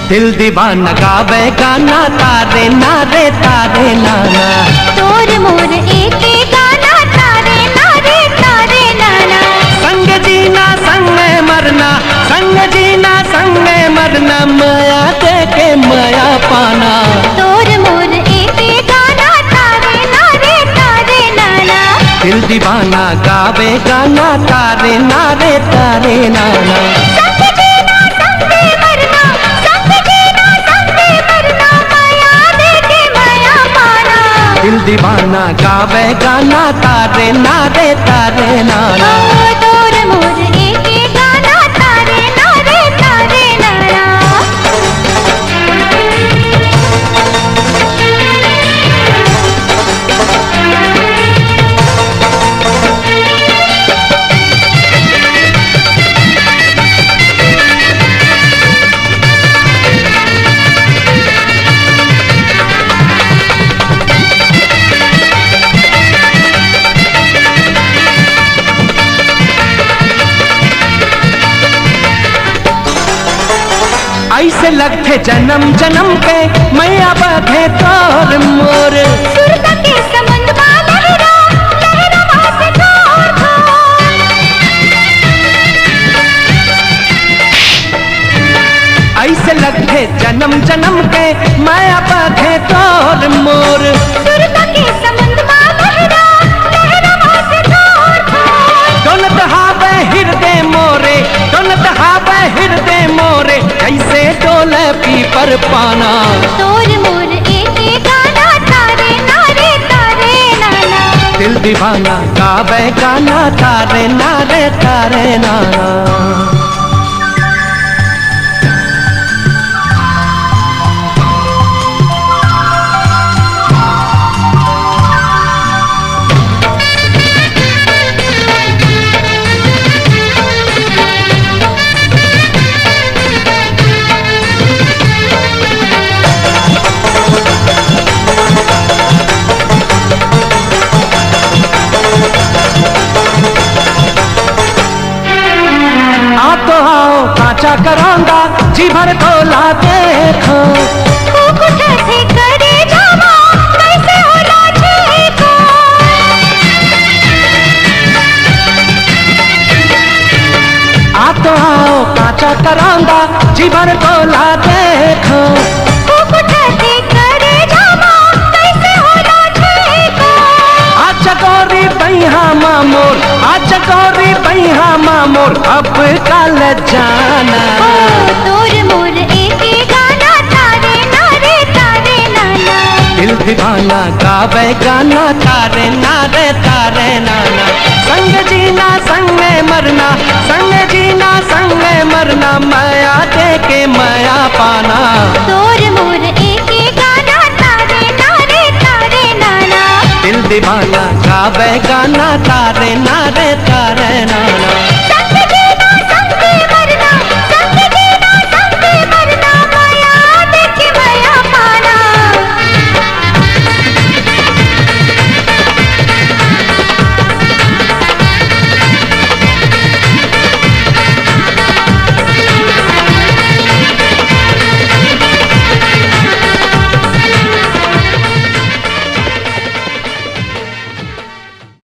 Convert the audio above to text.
दिल दीवाना गावे गाना तारे नारे तारे नाना। तोर मोर एक गाना तारे नारे तारे नाना। संग जीना संग मरना, संग जीना संग मरना, माया दे के माया पाना। तोर मोर एक गाना तारे नारे तारे नाना। दिल दीवाना गावे गाना तारे नारे तारे नाना। दिल दीवाना गावे गाना तारे नारे तारे नाना। तोर मोर एक गाना तारे नारे तारे नाना। ऐसे लगते जन्म जन्म के मैया बधे तोर मोर। सुरता के समंद लहरा लहरा वासे तोर तोर। ऐसे लगते जन्म जन्म के मैया बधे तोर मोर। सुरता के समंद लहरा लहरा वासे तोर तोर। डोलत हावे हृदय मोरे, डोलत हावे हृदय मोरे, कैसे डोले पीपर पाना। तोर मोर एक गाना तारे नारे तारे नाना। दिल दीवाना गावे गाना तारे नारे तारे नाना। काचा करांगा जी भर तोला देखो। कुछ ऐसे करे जावा कैसे होला देखो। आ तो आओ काचा करांगा जी भर तोला देखो। कुछ ऐसे करे जावा कैसे होला देखो। आज गौरी बैहा मामोर, आज गौरी बैहा मामोर, अब कल जाना। तोर मोर एक गाना तारे नारे तारे नाना। दिल दीवाना गावे गाना तारे नारे तारे नाना। संग जीना संग मरना, संग जीना संग मरना, माया दे के माया पाना। तोर मोर एक गाना तारे नारे तारे नाना। दिल दीवाना गावे गाना तारे नारे तारे नाना।